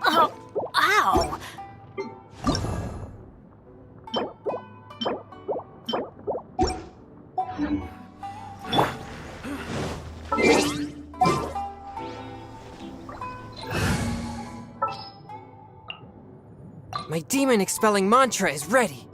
Oh, ow! My demon-expelling mantra is ready.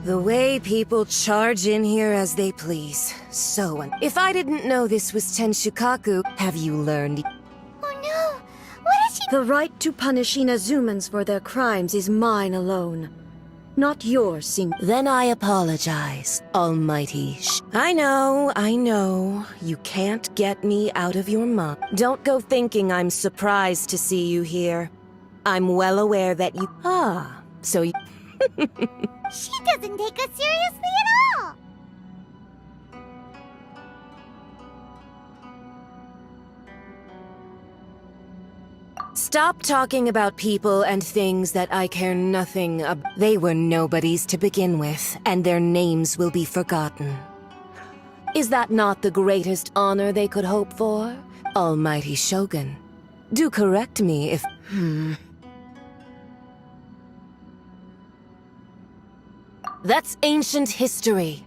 The way people charge in here as they please. If I didn't know this was Tenshukaku, have you learned? Oh no! What is she— The right to punish Inazumans for their crimes is mine alone. Not yours, Sing. Then I apologize, Almighty I know. You can't get me out of your mind. Don't go thinking I'm surprised to see you here. I'm well aware that you— so you— She doesn't take us seriously at all! Stop talking about people and things that I care nothing about. They were nobodies to begin with, and their names will be forgotten. Is that not the greatest honor they could hope for? Almighty Shogun. Do correct me if— That's ancient history.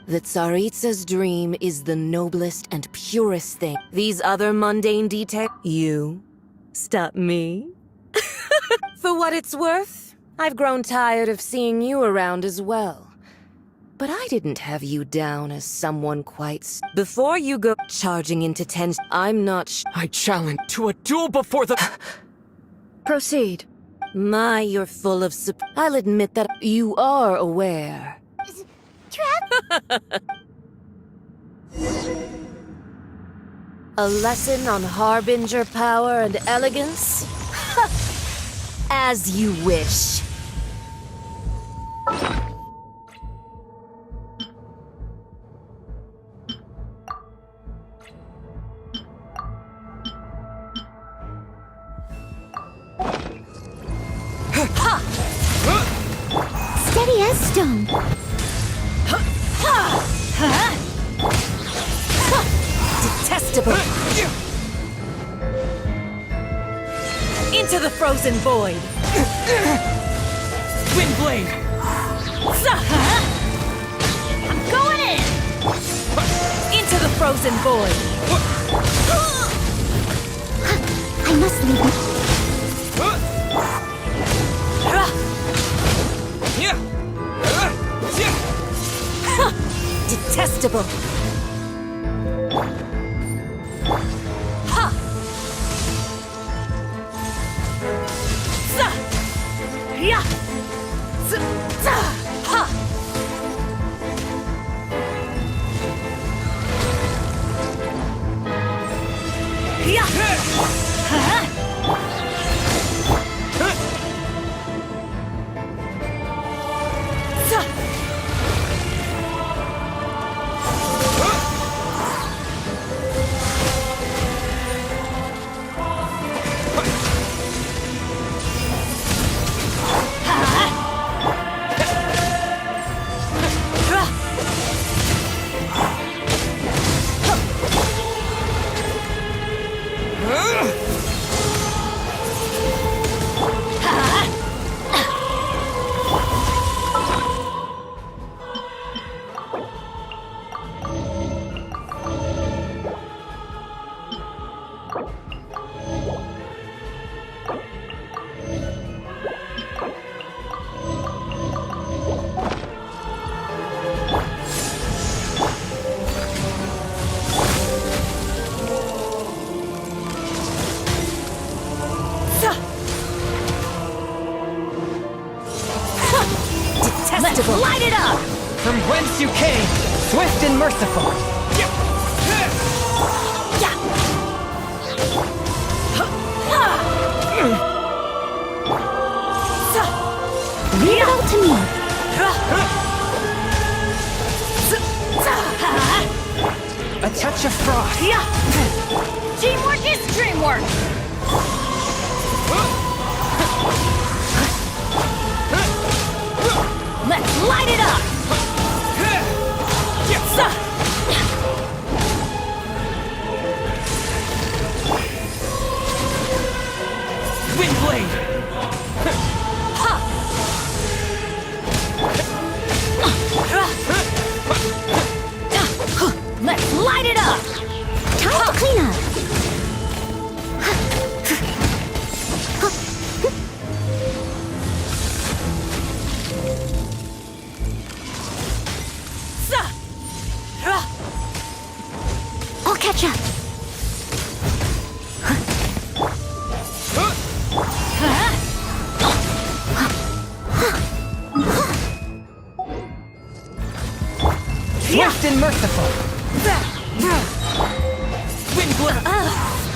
That Tsaritsa's dream is the noblest and purest thing. These other mundane details— You stop me? For what it's worth, I've grown tired of seeing you around as well. But I didn't have you down as someone quite— Before you go charging into I'm not I challenge to a duel before the— Proceed. My, you're full of I'll admit that you are aware. Trap? A lesson on Harbinger power and elegance? As you wish. Steady as stone. Detestable. Into the frozen void. Twin Blade! I'm going in! Into the frozen void. I must leave. Detestable. Ha! Za! Ya! Z! Za! Ha! Ya! Ha! Za! Swift and merciful. Leave it all to me. A touch of frost. Teamwork is dreamwork. Let's light it up! Windblade. Let's light it up! Time to clean up. I'll catch up. Swift and merciful.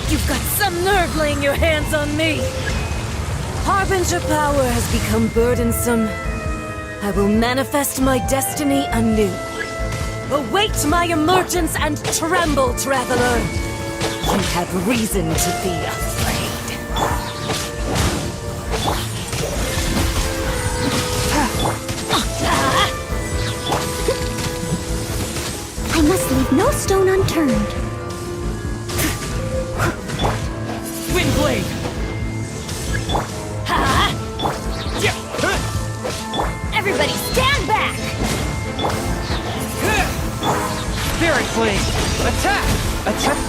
You've got some nerve laying your hands on me! Harbinger power has become burdensome. I will manifest my destiny anew. Await my emergence and tremble, traveler! You have reason to be afraid. I must leave no stone unturned. Windblade. Everybody stand back! Spirit Blade. Attack. Attack.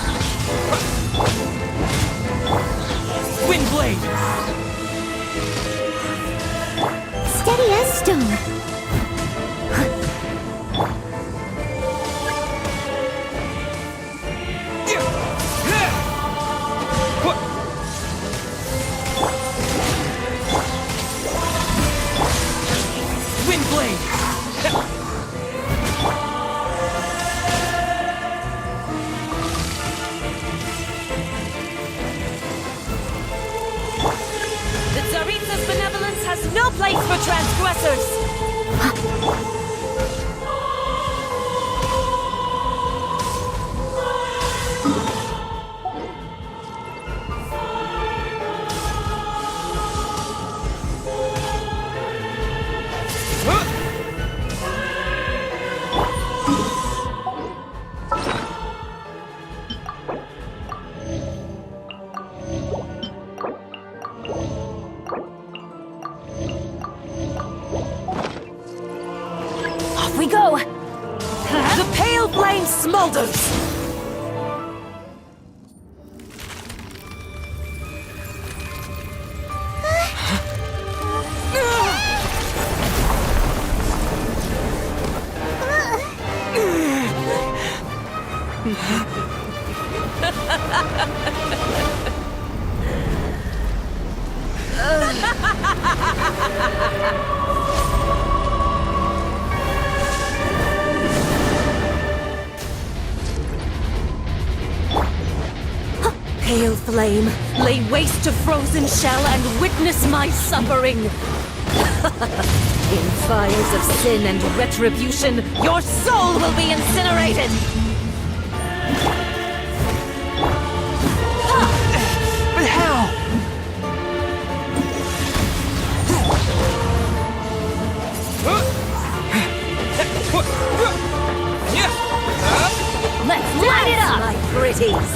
Windblade. Steady as stone. The Tsaritsa's benevolence has no place for transgressors! Off we go! The pale flame smolders! Pale flame, lay waste to frozen shell and witness my suffering. In fires of sin and retribution, your soul will be incinerated! But how? Let's light it up, my pretties!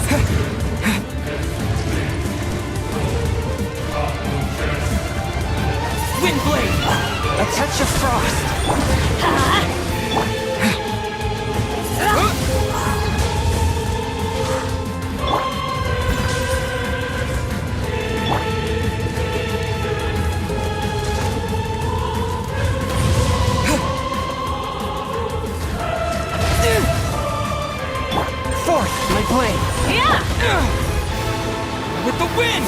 Windblade! A touch of frost! Forth, my blade! Yeah! With the wind!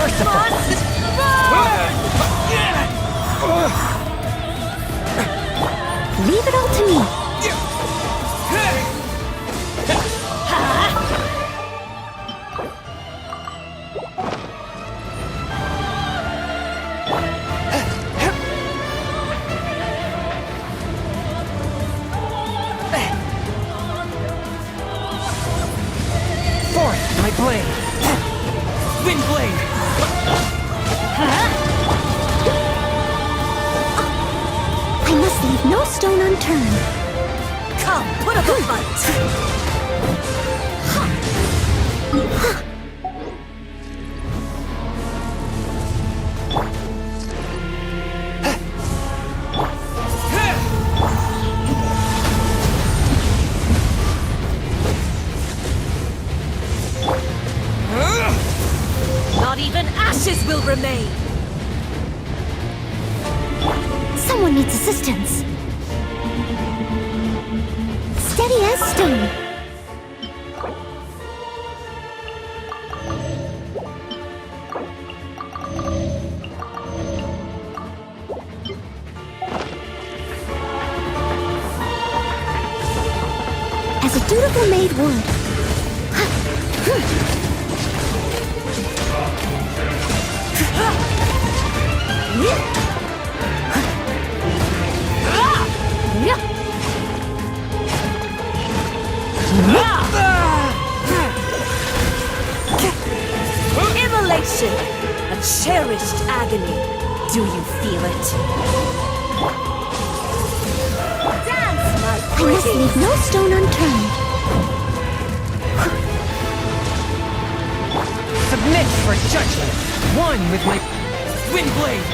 merciful. Leave it all to me. Forth, my blade. Wind blade. I must leave no stone unturned. Come, put up a fight! Not even ashes will remain! Someone needs assistance. Steady as stone. As a dutiful maid would. Immolation! A cherished agony. Do you feel it? Dance, my I must pretty! leave no stone unturned. Submit for judgment. One with my wind blade.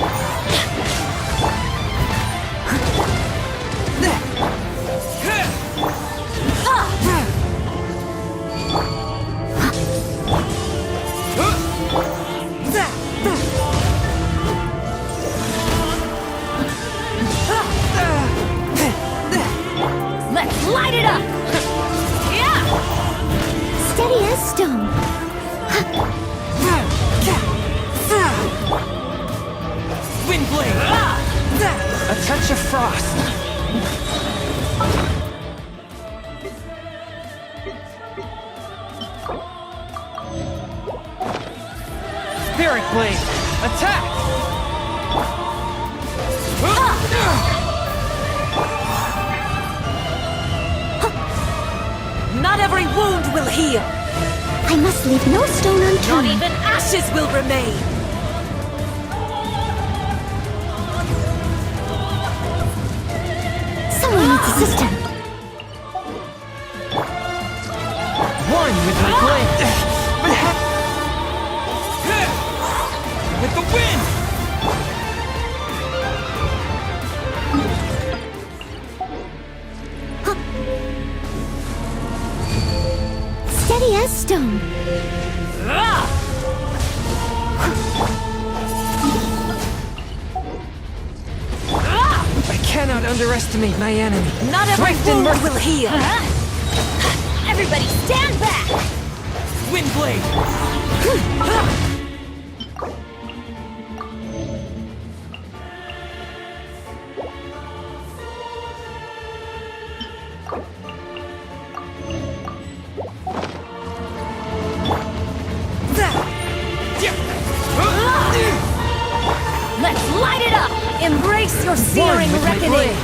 Let's light it up! Yeah! Steady as stone. Wind blade. A touch of frost. Spirit blade. Attack. Not every wound will heal! I must leave no stone Not unturned. even ashes will remain! Someone needs assistance. One with my blade. With the wind. Steady as stone. I cannot underestimate my enemy. Not every Strength and wound mercy. will heal! Everybody stand back! Wind blade. Let's light it up! Embrace your searing with my reckoning! blade.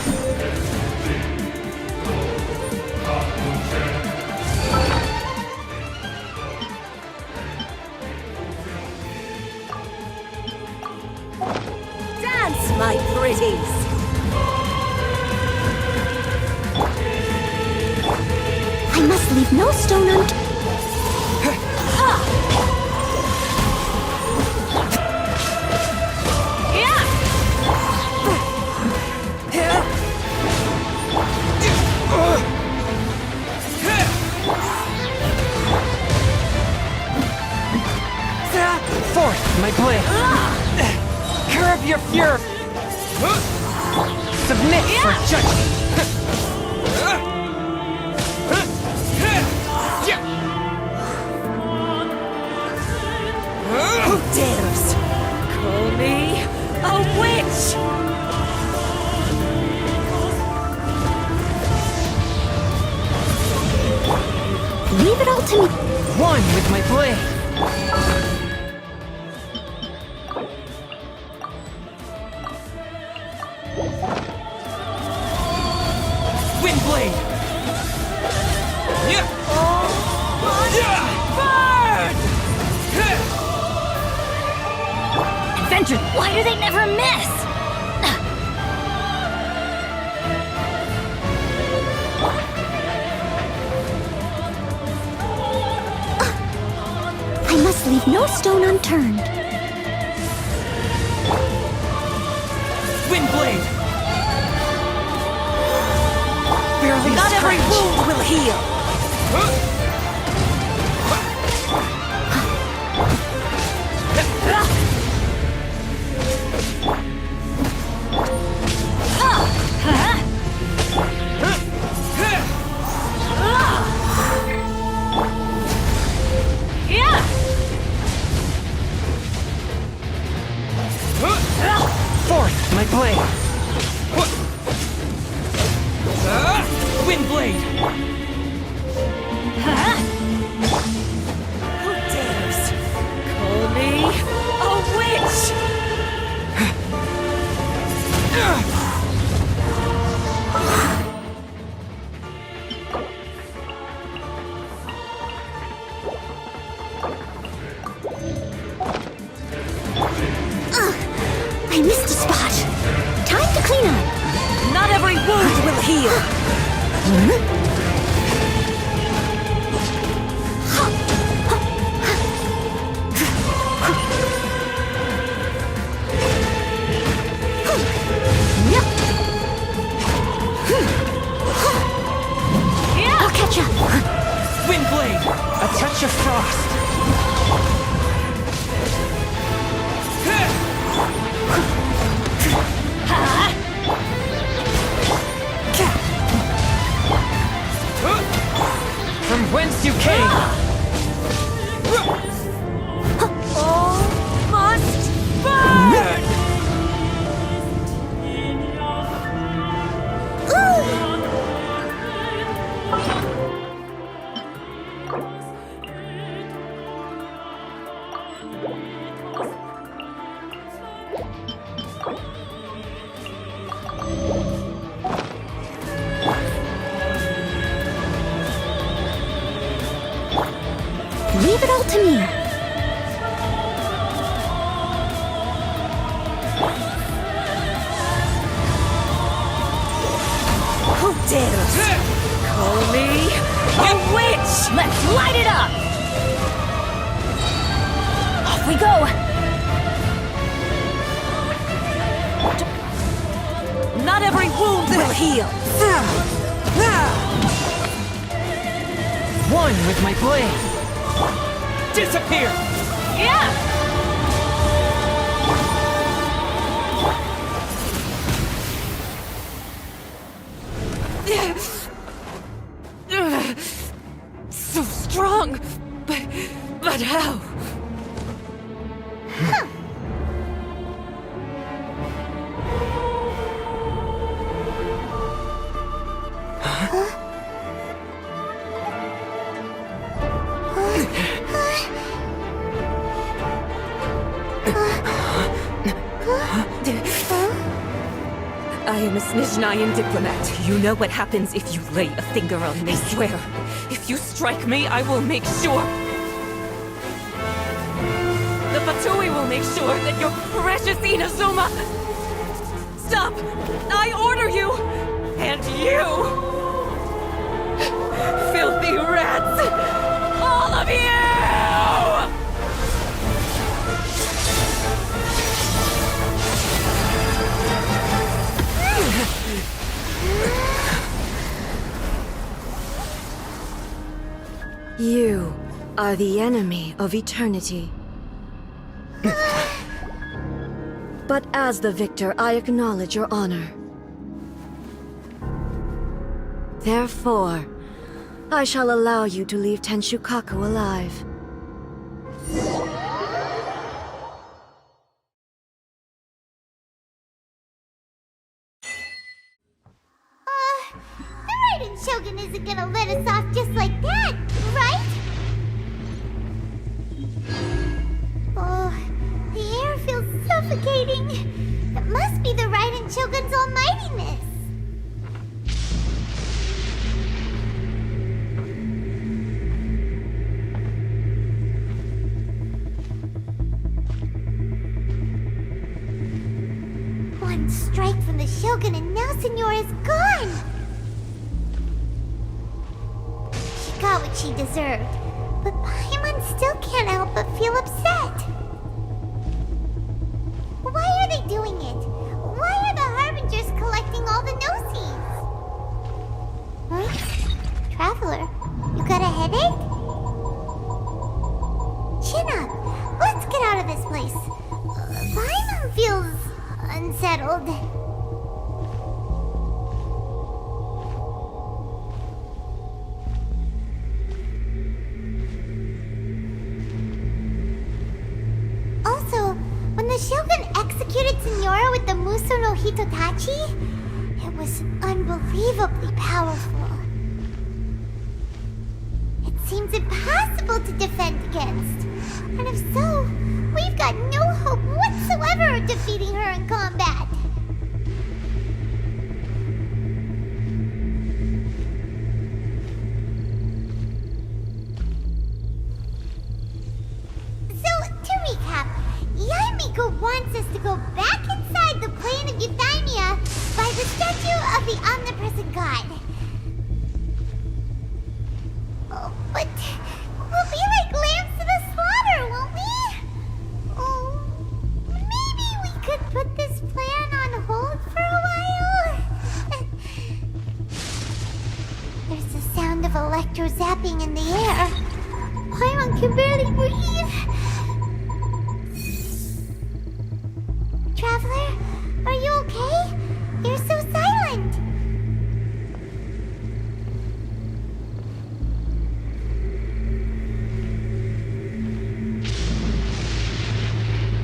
Dance, my pretties! I must leave no stone unturned. Forth, my blade. Curb your fury. Submit for judgment. Who dares Leave it all to me. One with my blade. Wind blade. Yeah. Burn! Adventure, why do they never miss? I must leave no stone unturned. Wind blade. Barely not every wound will heal. Fourth, my blade. Wind blade. Who dares call me a witch? I missed a spot. Time to clean up. Not every wound will heal. I'll catch up. Wind blade. A touch of frost. From whence you came. All must burn! Leave it all to me. Who dares call me a witch? Let's light it up! Off we go! Not every wound will heal. One with my blade. Disappear! Yeah! So strong, but how? I am a Snezhnayan diplomat. You know what happens if you lay a finger on me. Swear, if you strike me, I will make sure. The Fatui will make sure that your precious Inazuma. Stop! I order you! And you! Filthy rats! All of you! You are the enemy of eternity. But as the victor, I acknowledge your honor. Therefore, I shall allow you to leave Tenshukaku alive. The Raiden Shogun isn't gonna let us off just like that, right? Shogun's almightiness. One strike from the Shogun and now Senora is gone! She got what she deserved, but Paimon still can't help but feel upset. Why are they doing it? Why are the Harbingers collecting all the no-seeds? Huh? Traveler, you got a headache? Chin up! Let's get out of this place. Paimon feels unsettled. Also, when the Shogun executed Senora with the Muso no Hitotachi, it was unbelievably powerful. It seems impossible to defend against. And if so, we've got no hope whatsoever of defeating her in combat. So, to recap, Yaemiko wants us to go back inside the plane of Euthymia by the statue of the omnipresent god. Oh, but we'll be like lambs to the slaughter, won't we? Oh, maybe we could put this plan on hold for a while? There's the sound of electro zapping in the air. Paimon can barely breathe. Traveler, are you okay? You're so silent.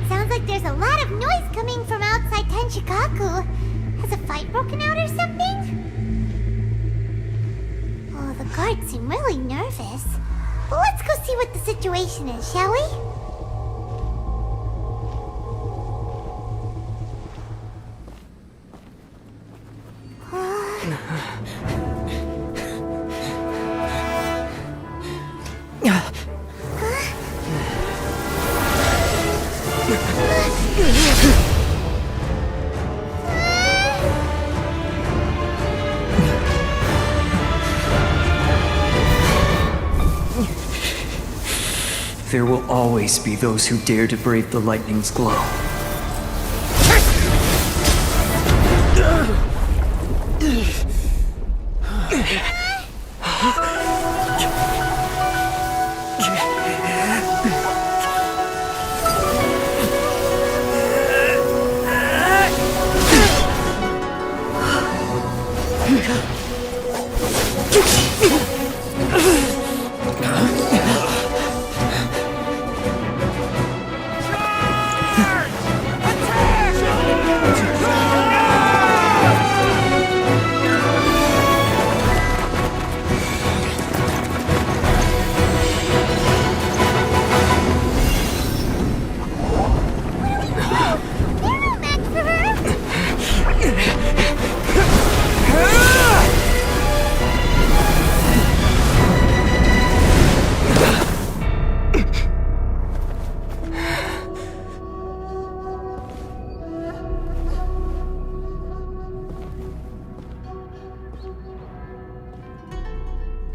Sounds like there's a lot of noise coming from outside Tenshikaku. Has a fight broken out or something? Oh, the guards seem really nervous. Well, let's go see what the situation is, shall we? There will always be those who dare to brave the lightning's glow.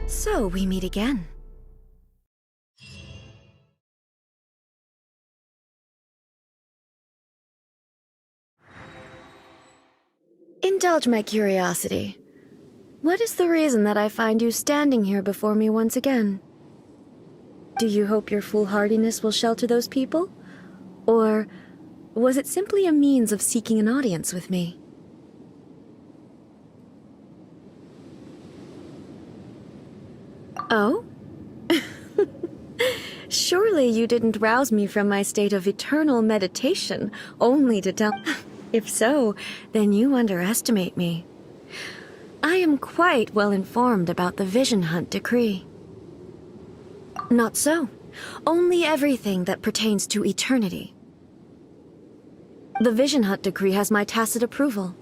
So we meet again. Indulge my curiosity. What is the reason that I find you standing here before me once again? Do you hope your foolhardiness will shelter those people? Or was it simply a means of seeking an audience with me? Oh? Surely you didn't rouse me from my state of eternal meditation, only to tell... If so, then you underestimate me. I am quite well informed about the Vision Hunt decree. Not so. Only everything that pertains to eternity. The Vision Hunt decree has my tacit approval.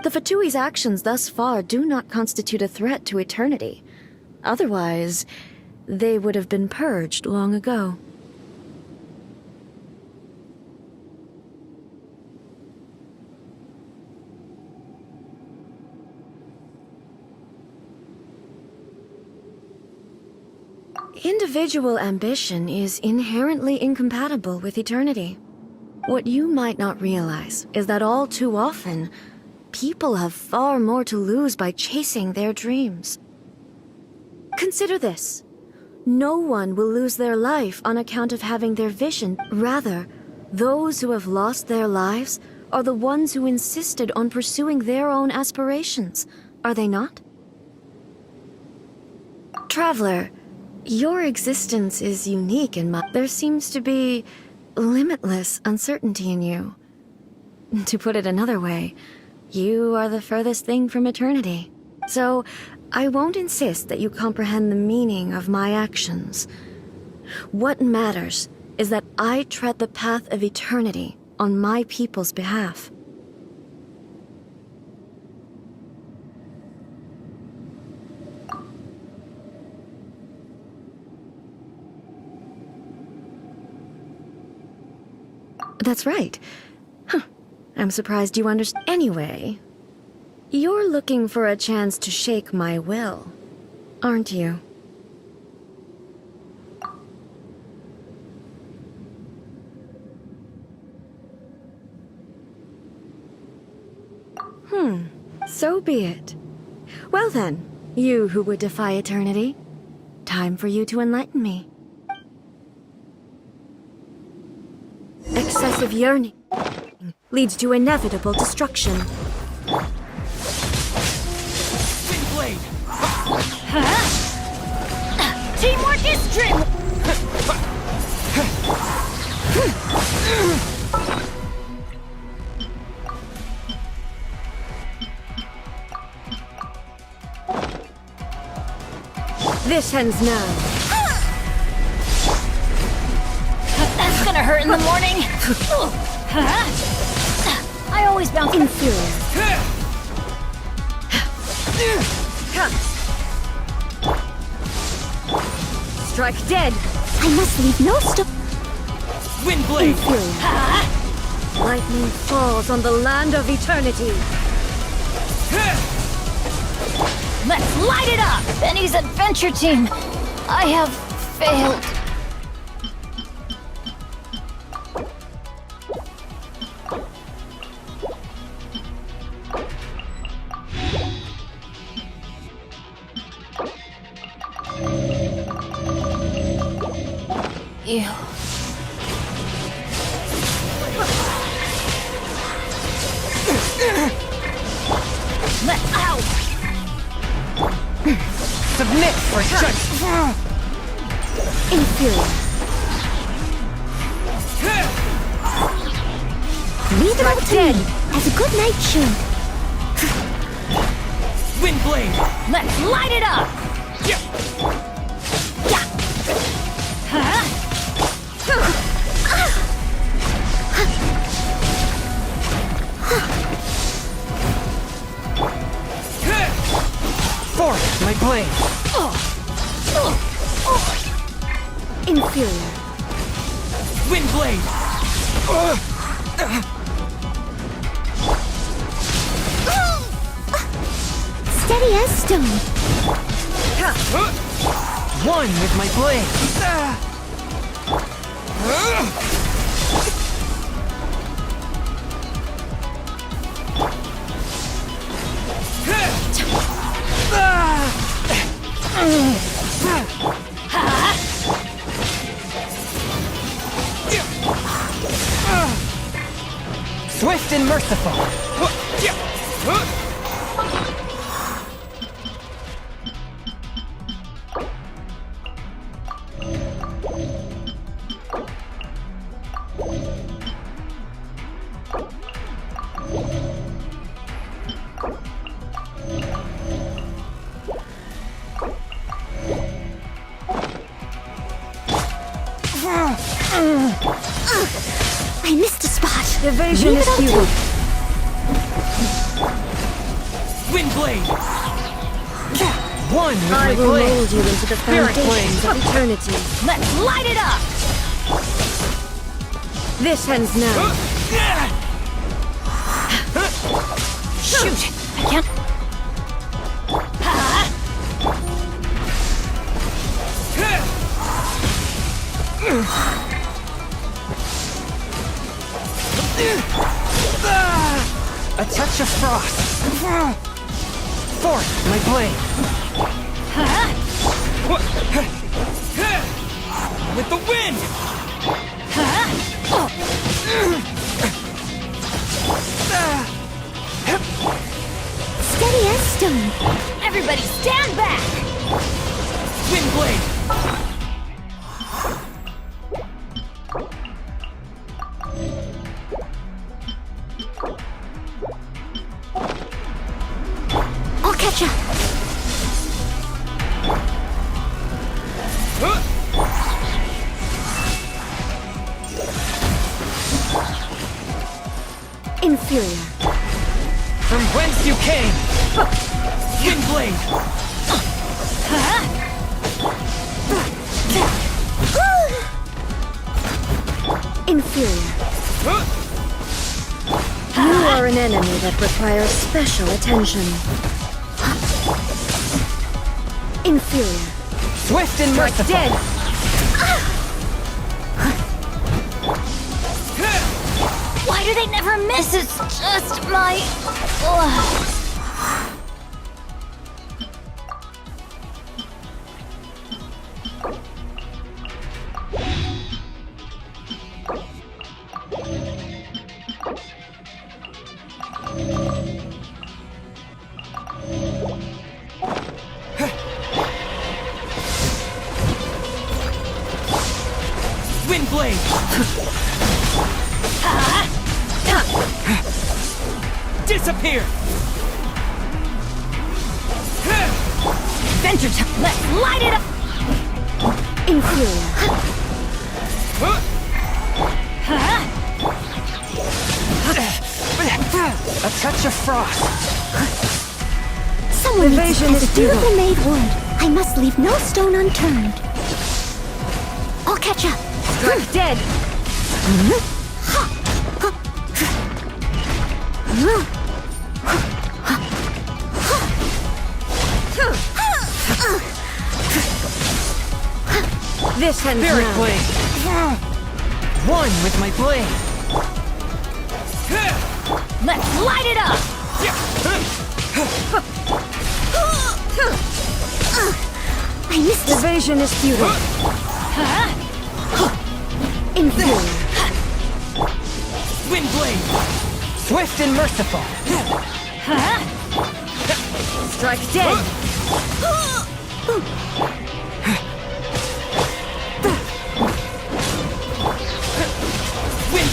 The Fatui's actions thus far do not constitute a threat to eternity. Otherwise, they would have been purged long ago. Individual ambition is inherently incompatible with eternity. What you might not realize is that all too often, people have far more to lose by chasing their dreams. Consider this. No one will lose their life on account of having their vision. Rather, those who have lost their lives are the ones who insisted on pursuing their own aspirations, are they not? Traveler, your existence is unique in my... There seems to be limitless uncertainty in you. To put it another way, you are the furthest thing from eternity. So, I won't insist that you comprehend the meaning of my actions. What matters is that I tread the path of eternity on my people's behalf. That's right. Huh. I'm surprised you understand. Anyway, you're looking for a chance to shake my will, aren't you? So be it. Well then, you who would defy eternity, time for you to enlighten me. Excessive yearning leads to inevitable destruction. Windblade! Teamwork is strength! This ends now. That's gonna hurt in the morning! I always bounce Inferior. Strike dead. I must leave no stone. Windblade! Inferior. Lightning falls on the land of eternity. Let's light it up! Benny's adventure team! I have failed. Ew. Let out! Submit for judgment! Inferior. Leave it all to dead. me, as a good night should. Windblade! Let's light it up! Force my blade! Inferior. Windblade! Steady as stone. One with my blade! Swift and merciful! I missed a spot. Evasion Leave is it all to futile. me. blade. One with I my will blade. mold you into the Spirit foundations of eternity. Let's light it up! This ends now. Shoot! I can't. A touch of frost. Force my blade. With the wind. Steady as stone. Everybody stand back! Wind blade. I'll catch up. Inferior. From whence you came. Wind blade. Inferior. You are an enemy that requires special attention. Inferior. Swift and merciful. Dead. Why do they never miss? It's just my. Ugh. Wind blade. Disappear. Adventure time! Let's light it up! Inferior. A touch of frost. Someone needs Evasion as is a beautiful maid would. I must leave no stone unturned. I'll catch up. Strike dead. This ends Spirit now. blade. One with my blade. Let's light it up! I missed it. Evasion is futile. Inferior. Wind blade. Swift and merciful. Strike dead. Wind.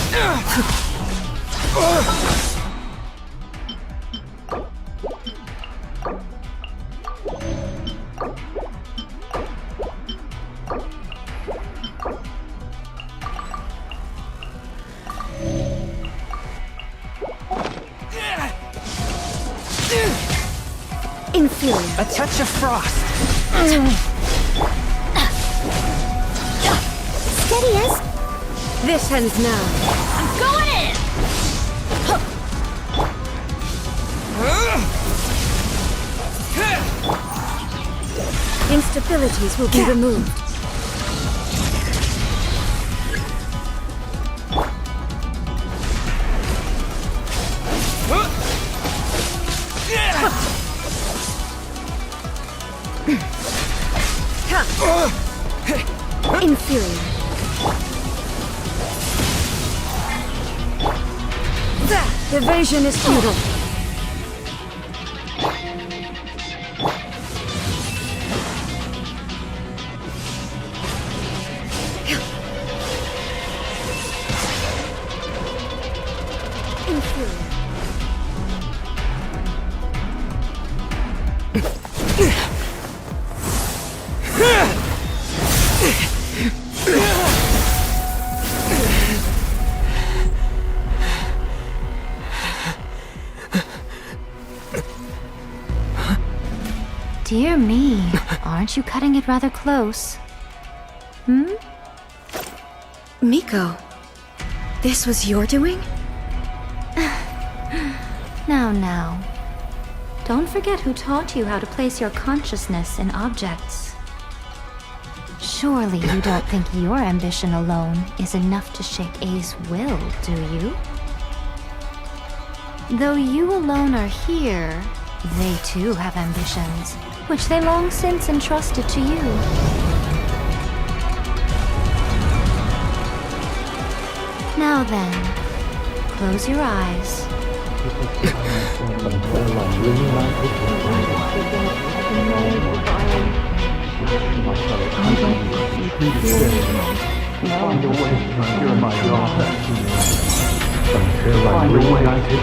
Inferior. A touch of frost. Steady as. This ends now. I'm going in! Instabilities will be removed. Inferior. Evasion is futile. Inferior. aren't you cutting it rather close? Miko, this was your doing? Now. Don't forget who taught you how to place your consciousness in objects. Surely you don't think your ambition alone is enough to shake A's will, do you? Though you alone are here, they too have ambitions, which they long since entrusted to you. Now then, close your eyes.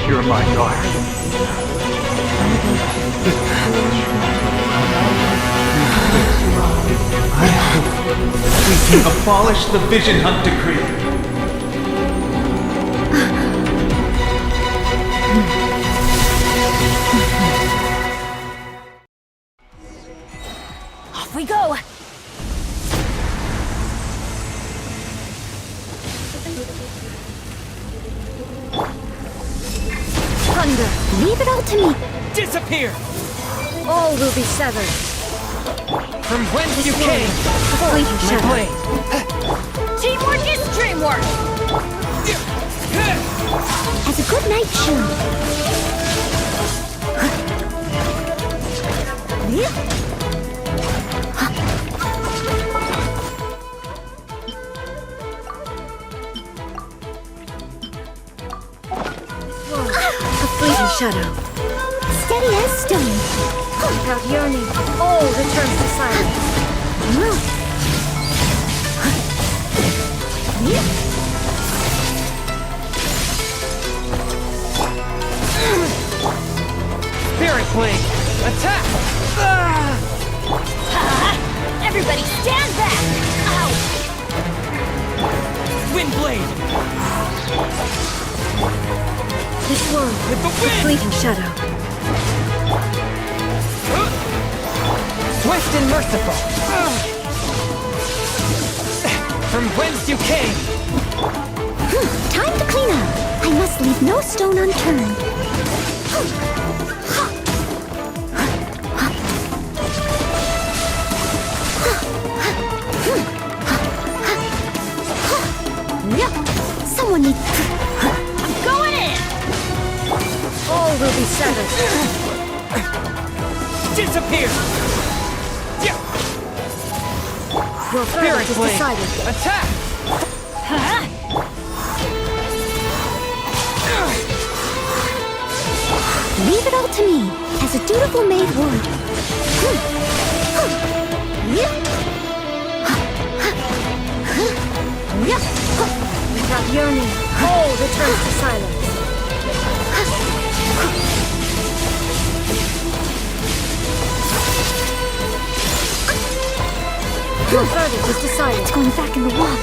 You're my daughter. We can abolish the Vision Hunt Decree. Off we go! Thunder, leave it all to me. Disappear! All will be severed. From whence you came! Fleeting My shadow. blade! Teamwork is dreamwork! As a good night should. A fleeting shadow. Steady as stone. Without yearning, all returns to silence. Spirit Blade! Attack! Everybody stand back! Ow! Wind Blade! This world, With the wind! fleeting shadow. Swift and merciful! From whence you came! Time to clean up. I must leave no stone unturned. Someone needs to... I'm going in! All will be severed. Disappear! Your Spirit fate is Blade! decided. Attack! Leave it all to me, as a dutiful maid would. Without yearning, all returns to silence. Your verdict is decided. It's going back in the wall.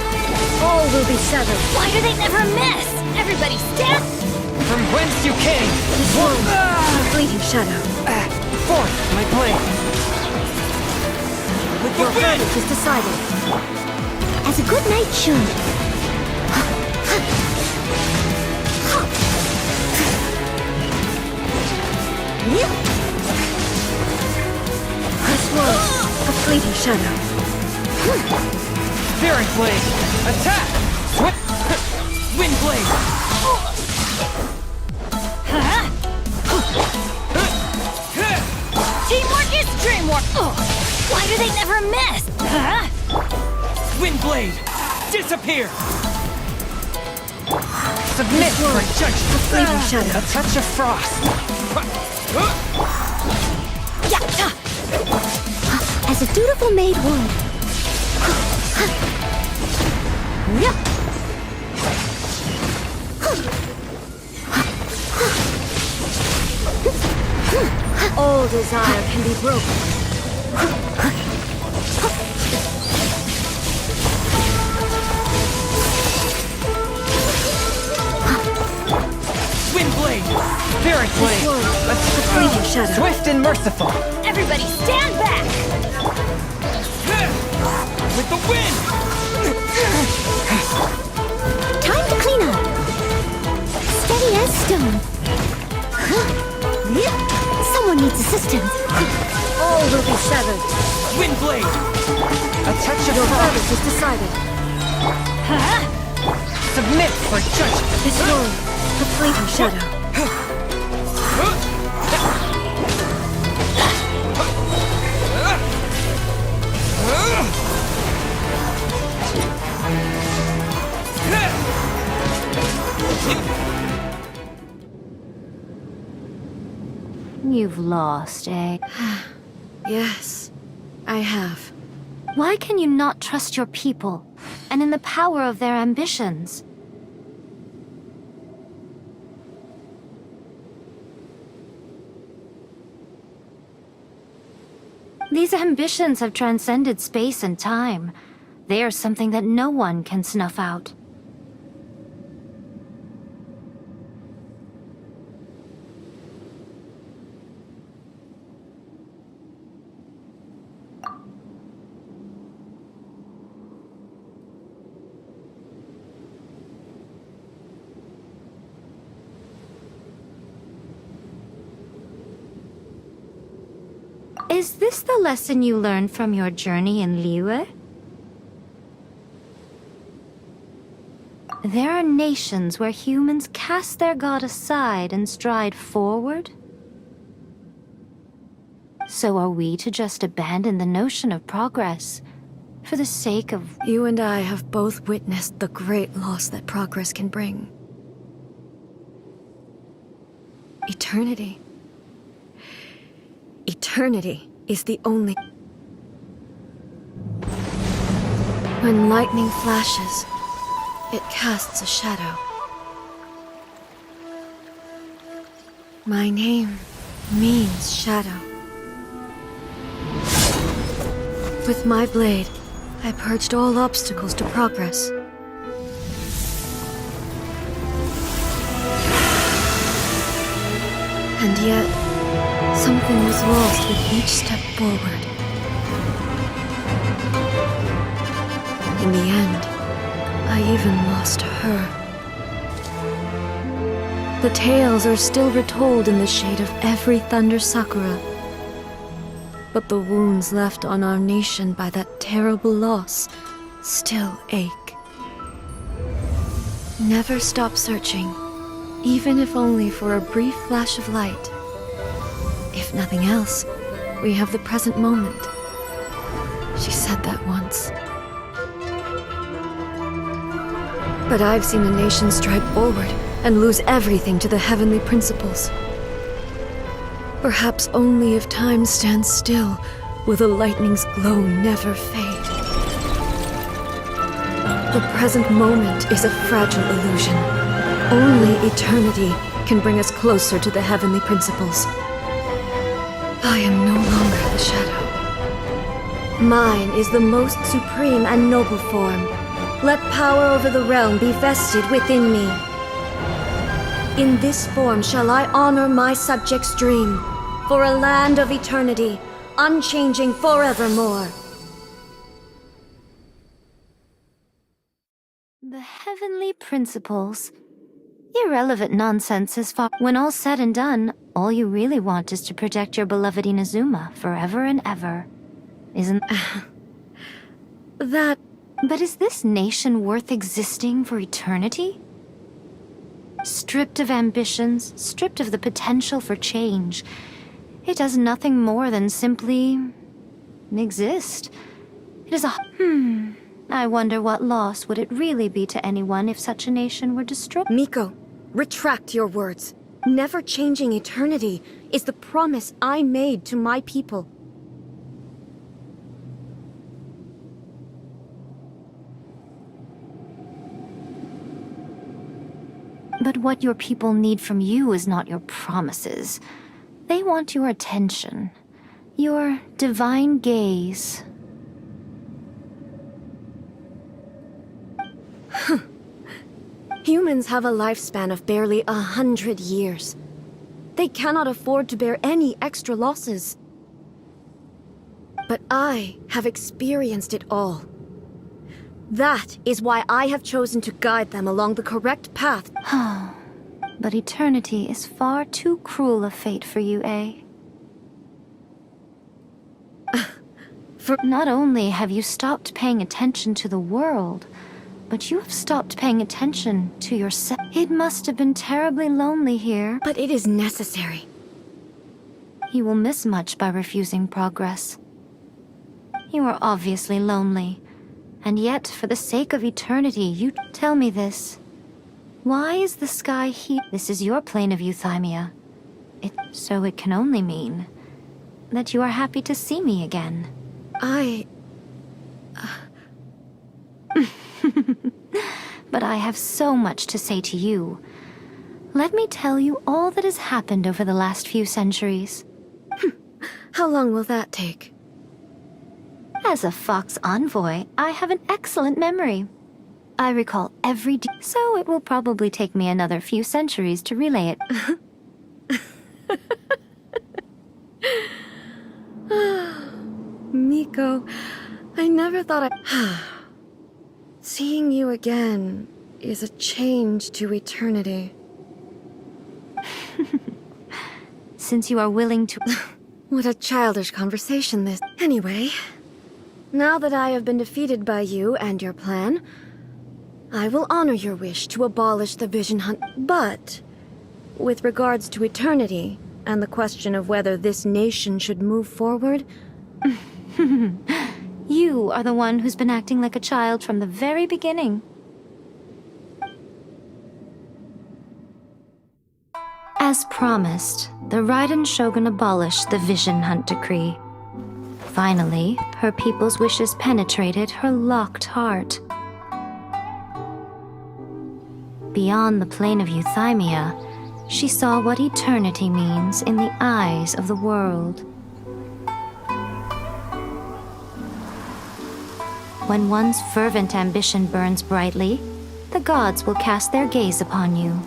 All will be severed. Why do they never miss? Everybody stand... From whence you came! This world, a fleeting shadow. Forth, my blade! With the Your wind! verdict is decided. As a good night should. This world, a fleeting shadow. Spirit Blade! Attack! Swift! Wind Blade! Teamwork is dreamwork! Why do they never miss? Wind Blade! Disappear! Submit for judgment! Fleeting shadow. A touch of frost! As a dutiful maid would. All desire can be broken. Wind Blade! Spirit Blade! This world, a fleeting shadow. Swift and merciful! Everybody stand back! with the wind! Time to clean up. Steady as stone. Someone needs assistance. All will be severed. Wind blade! A touch of Your frost! verdict is decided. Submit for judgment! Destroy the fleeting shadow. You've lost, eh? Yes, I have. Why can you not trust your people and in the power of their ambitions? These ambitions have transcended space and time. They are something that no one can snuff out. Is this the lesson you learned from your journey in Liyue? There are nations where humans cast their god aside and stride forward. So are we to just abandon the notion of progress for the sake of... You and I have both witnessed the great loss that progress can bring. Eternity. Eternity is the only... When lightning flashes, it casts a shadow. My name means shadow. With my blade, I purged all obstacles to progress. And yet, something was lost with each step forward. In the end, I even lost her. The tales are still retold in the shade of every Thunder Sakura. But the wounds left on our nation by that terrible loss still ache. Never stop searching, even if only for a brief flash of light. If nothing else, we have the present moment. She said that once. But I've seen a nation stride forward and lose everything to the heavenly principles. Perhaps only if time stands still will the lightning's glow never fade. The present moment is a fragile illusion. Only eternity can bring us closer to the heavenly principles. I am no longer the shadow. Mine is the most supreme and noble form. Let power over the realm be vested within me. In this form shall I honor my subjects' dream, for a land of eternity, unchanging forevermore. The heavenly principles. Irrelevant nonsense as far... When all's said and done, all you really want is to protect your beloved Inazuma forever and ever. Isn't... That... But is this nation worth existing for eternity? Stripped of ambitions, stripped of the potential for change, it does nothing more than simply... exist. It is a... I wonder what loss would it really be to anyone if such a nation were destroyed? Miko, retract your words. Never changing eternity is the promise I made to my people. But what your people need from you is not your promises. They want your attention. Your divine gaze. Humans have a lifespan of barely 100 years. They cannot afford to bear any extra losses. But I have experienced it all, That is why I have chosen to guide them along the correct path. But eternity is far too cruel a fate for you, eh? Not only have you stopped paying attention to the world, but you have stopped paying attention to yourself. It must have been terribly lonely here. But it is necessary. You will miss much by refusing progress. You are obviously lonely, and yet, for the sake of eternity, you tell me this. Why is the sky here? This is your plane of euthymia. So it can only mean that you are happy to see me again. But I have so much to say to you. Let me tell you all that has happened over the last few centuries. How long will that take? As a Fox envoy, I have an excellent memory. I recall every so it will probably take me another few centuries to relay it. Miko, I never thought Seeing you again is a change to eternity. Since you are willing to... What a childish conversation this... Anyway, now that I have been defeated by you and your plan, I will honor your wish to abolish the Vision Hunt. But, with regards to eternity, and the question of whether this nation should move forward... You are the one who's been acting like a child from the very beginning. As promised, the Raiden Shogun abolished the Vision Hunt decree. Finally, her people's wishes penetrated her locked heart. Beyond the plane of euthymia, she saw what eternity means in the eyes of the world. When one's fervent ambition burns brightly, the gods will cast their gaze upon you.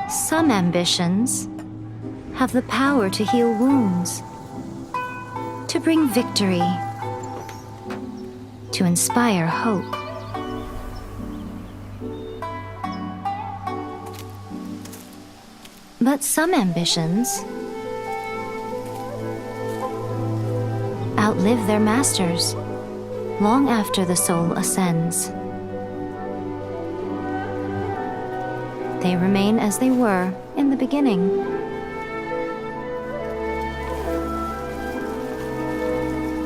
Some ambitions have the power to heal wounds, to bring victory, to inspire hope. But some ambitions outlive their masters long after the soul ascends. They remain as they were in the beginning.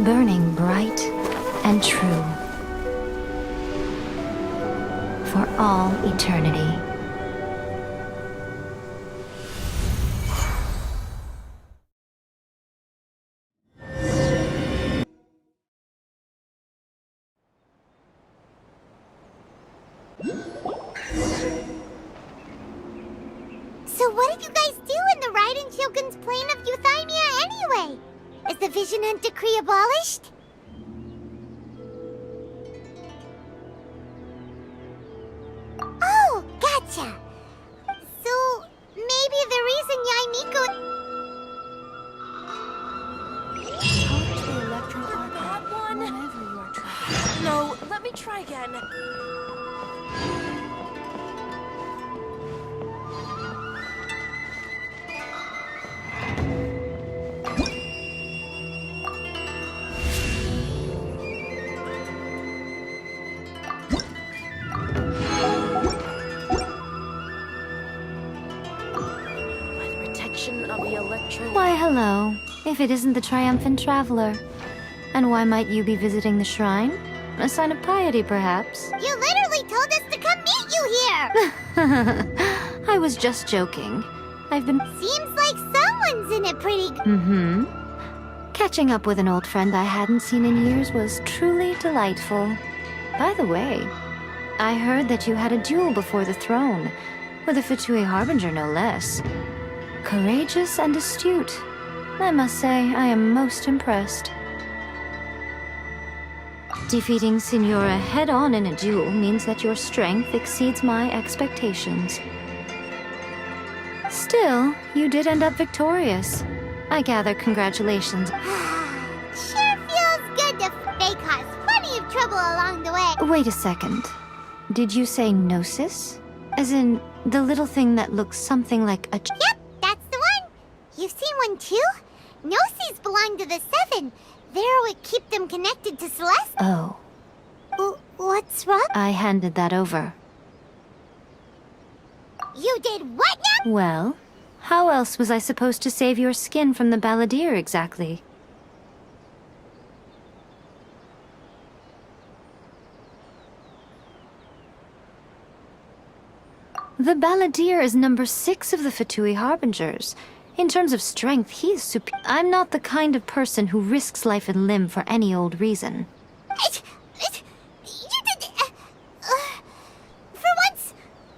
Burning bright and true for all eternity. So what did you guys do in the Raiden Shogun's plane of euthymia anyway? Is the Vision Hunt decree abolished? Oh, gotcha. So maybe the reason Yaimiko... Talk to the Electro Archive whenever you are trapped. No, let me try again. Why, hello. If it isn't the triumphant traveler. And why might you be visiting the shrine? A sign of piety, perhaps? You literally told us to come meet you here! I was just joking. I've been... Seems like someone's in it pretty good. Mm-hmm. Catching up with an old friend I hadn't seen in years was truly delightful. By the way, I heard that you had a duel before the throne, with a Fatui Harbinger no less. Courageous and astute. I must say, I am most impressed. Defeating Signora head-on in a duel means that your strength exceeds my expectations. Still, Still, you did end up victorious. I gather congratulations. Sure feels good to... They caused plenty of trouble along the way. Wait a second. Did you say Gnosis? As in, the little thing that looks something like a... Yep, that's the one. You've seen one too? Gnosis belong to the Seven. They're what keep them connected to Celeste. Oh, What's wrong? I handed that over. You did what now? Well, how else was I supposed to save your skin from the Balladeer exactly? The Balladeer is number 6 of the Fatui Harbingers. In terms of strength, he's I'm not the kind of person who risks life and limb for any old reason. You did... for once,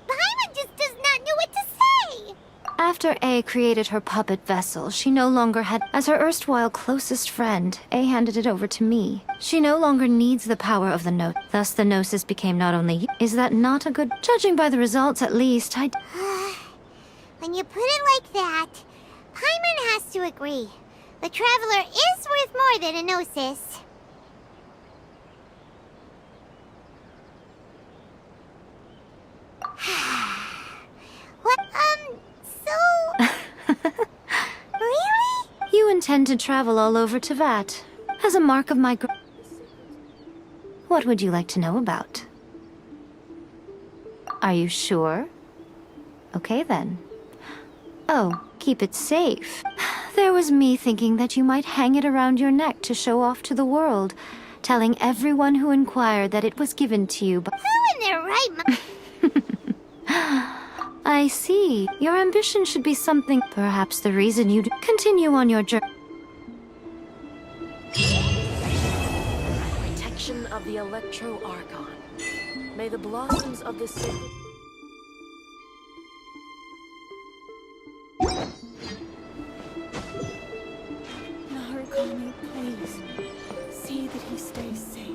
Paimon just does not know what to say. After A created her puppet vessel, she no longer had... As her erstwhile closest friend, A handed it over to me. She no longer needs the power of the Gnosis. Thus the Gnosis became not only... Is that not a good... Judging by the results, at least, When you put it like that, Paimon has to agree. The Traveler is worth more than a Gnosis. What, so... Really? You intend to travel all over Teyvat as a mark of my... What would you like to know about? Are you sure? Okay then. Oh, keep it safe. There was me thinking that you might hang it around your neck to show off to the world, telling everyone who inquired that it was given to you by... Who in their right mind... I see. Your ambition should be something... Perhaps the reason you continue on your journey... Protection of the Electro Archon. May the blossoms of the city... Narukami, please. See that he stays safe.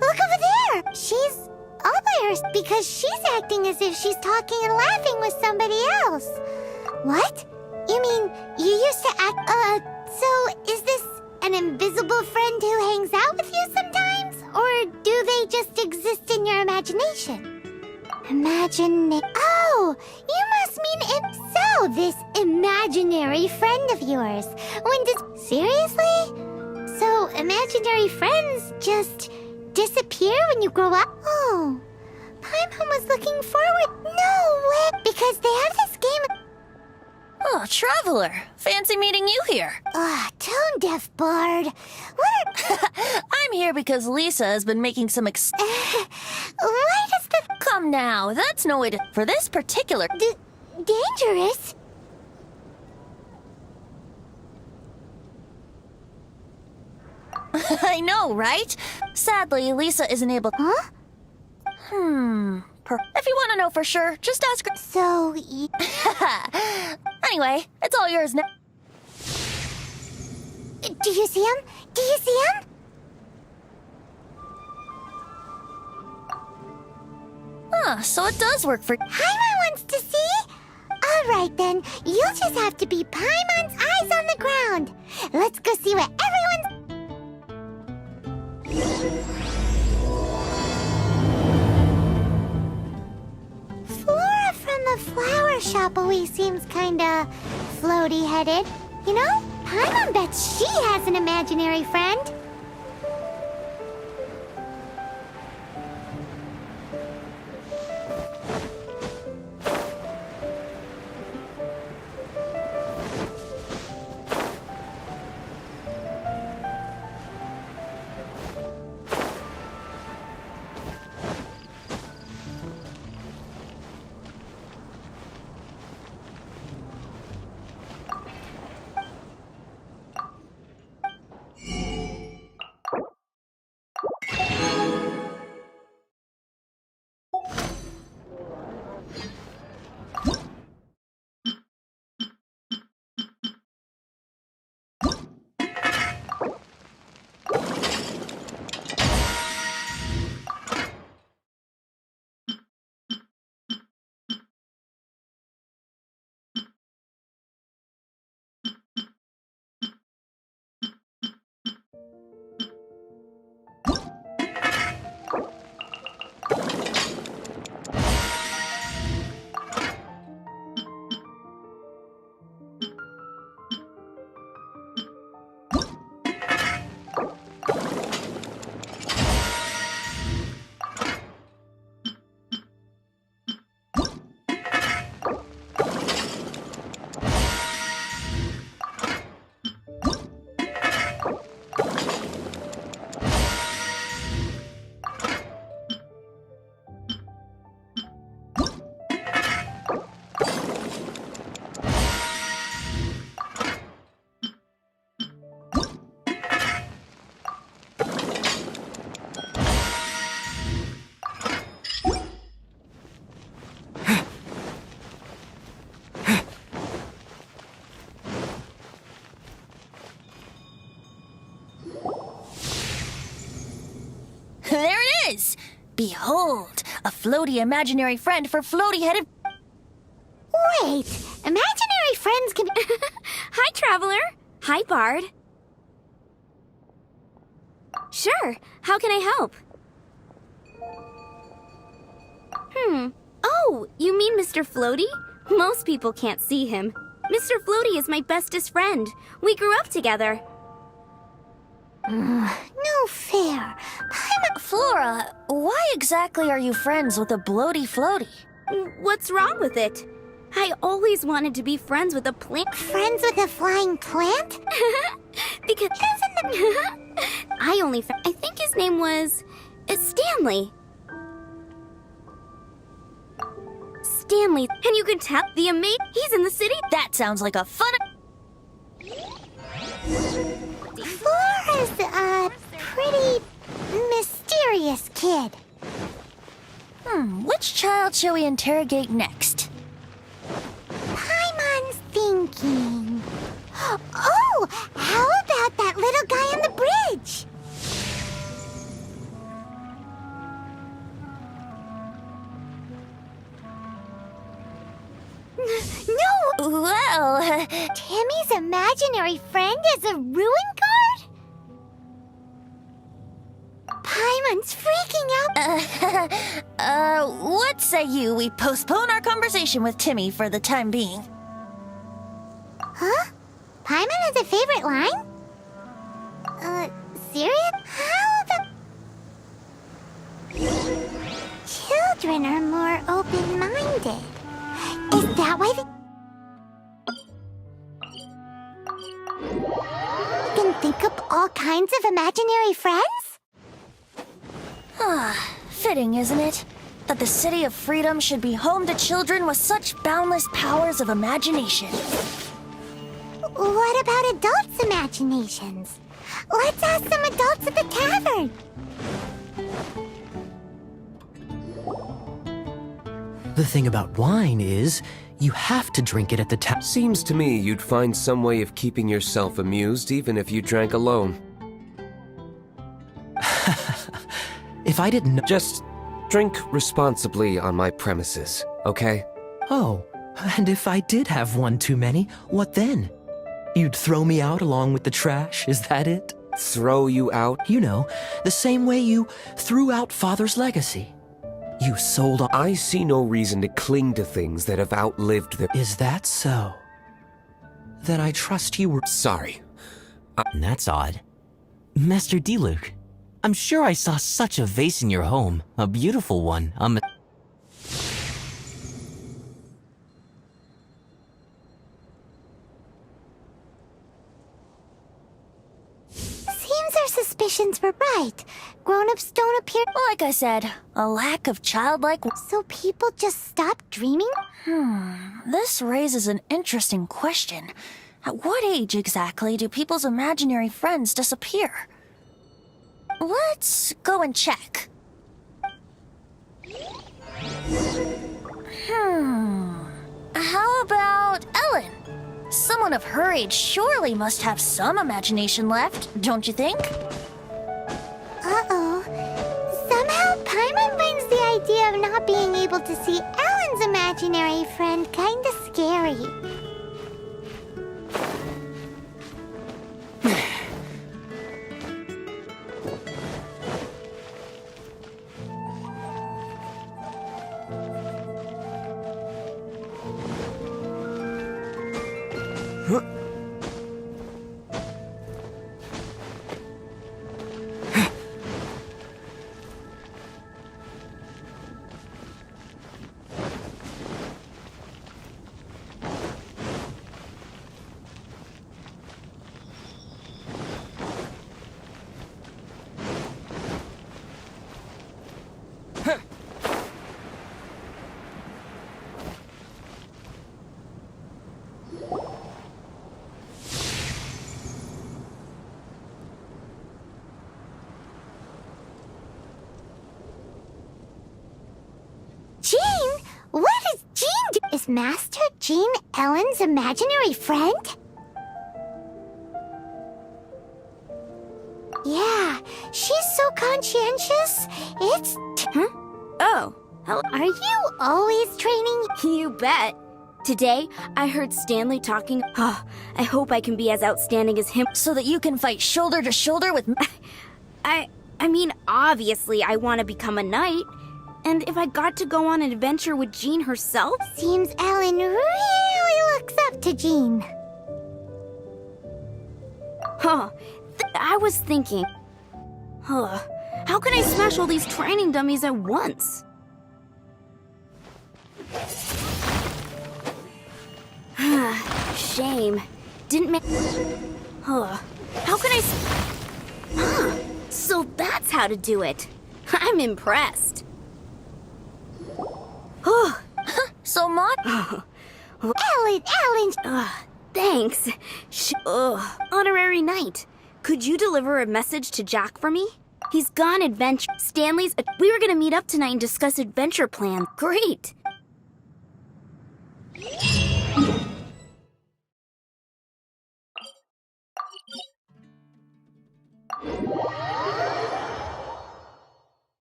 Look over there! She's all by herself because she's acting as if she's talking and laughing with somebody else. What? You mean you used to act... so is this an invisible friend who hangs out with you sometimes? Or do they just exist in your imagination? Oh, you must mean so, this imaginary friend of yours. Seriously? So imaginary friends just disappear when you grow up? Oh, Paimon was looking forward. No way! Because they have this game... Oh, Traveler! Fancy meeting you here. Tone deaf bard. I'm here because Lisa has been making some Why does the... Come now, that's no way to... For this particular... dangerous? I know, right? Sadly, Lisa isn't able. Huh? If you want to know for sure, just ask her. So, Anyway, it's all yours now. do you see him? Do you see him? So it does work for. Paimon wants to see? Alright then, you'll just have to be Paimon's eyes on the ground. Let's go see what everyone's... Flora from the flower shop always seems kinda floaty-headed. You know, Paimon bets she has an imaginary friend. There it is! Behold, a floaty imaginary friend for floaty-headed. Wait, imaginary friends can be... Hi, Traveler. Hi, Bard. Sure. How can I help? Oh, you mean Mr. Floaty? Most people can't see him. Mr. Floaty is my bestest friend. We grew up together. No fair. Flora, why exactly are you friends with a bloaty floaty? What's wrong with it? I always wanted to be friends with a plant. Friends with a flying plant? Because I think his name was Stanley. Stanley, and you can tell he's in the city. That sounds like a fun. Flora's a pretty mysterious kid. Which child shall we interrogate next? Paimon's thinking. Oh, how about that little guy on the bridge? No! Well, Timmy's imaginary friend is a ruin guard? Paimon's freaking out. what say you we postpone our conversation with Timmy for the time being? Huh? Paimon has a favorite line? Serious? How the... Children are more open-minded. Is that why they can think up all kinds of imaginary friends? Fitting, isn't it? That the City of Freedom should be home to children with such boundless powers of imagination. What about adults' imaginations? Let's ask some adults at the tavern. The thing about wine is, you have to drink it at the tap. Seems to me you'd find some way of keeping yourself amused even if you drank alone. If I didn't know. Just drink responsibly on my premises, okay? Oh, and if I did have one too many, what then? You'd throw me out along with the trash, is that it? Throw you out? You know, the same way you threw out Father's legacy. You sold on. I see no reason to cling to things that have outlived their. Is that so? Then I trust you were. Sorry. That's odd. Master Diluc, I'm sure I saw such a vase in your home. A beautiful one. Seems our suspicions were right. Grown-ups don't appear. Like I said, a lack of childlike. So people just stop dreaming? This raises an interesting question. At what age exactly do people's imaginary friends disappear? Let's go and check. How about Ellen? Someone of her age surely must have some imagination left, don't you think? Uh-oh. Somehow Paimon finds the idea of not being able to see Ellen's imaginary friend kinda scary. Jean? What is Jean do? Is Master Jean Ellen's imaginary friend? Yeah, she's so conscientious. It's... Oh, hello. Are you always training? You bet. Today, I heard Stanley talking. Oh, I hope I can be as outstanding as him. So that you can fight shoulder to shoulder with... I mean, obviously, I want to become a knight. And if I got to go on an adventure with Jean herself? Seems Ellen really looks up to Jean. Huh. I was thinking... Huh. How can I smash all these training dummies at once? Shame. Didn't make... Huh. How can I... Huh. So that's how to do it. I'm impressed. So, Mom? Ellen! Thanks. Honorary knight. Could you deliver a message to Jack for me? He's gone adventure. Stanley's... We were gonna meet up tonight and discuss adventure plans. Great.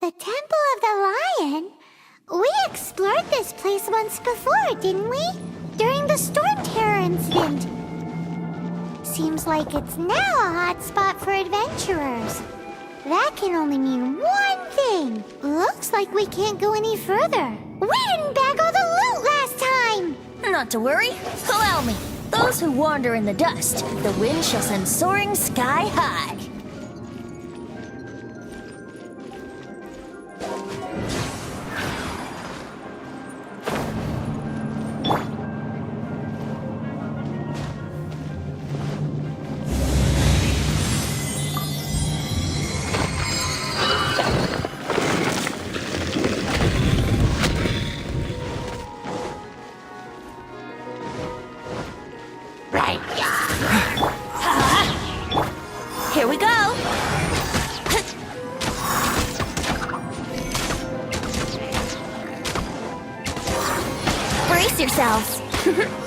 The Temple of the Lion? We explored this place once before, didn't we? During the Storm Terror incident. Seems like it's now a hot spot for adventurers. That can only mean one thing. Looks like we can't go any further. We didn't bag all the loot last time! Not to worry. Allow me. Those who wander in the dust, the wind shall send soaring sky high. now. Brace yourselves.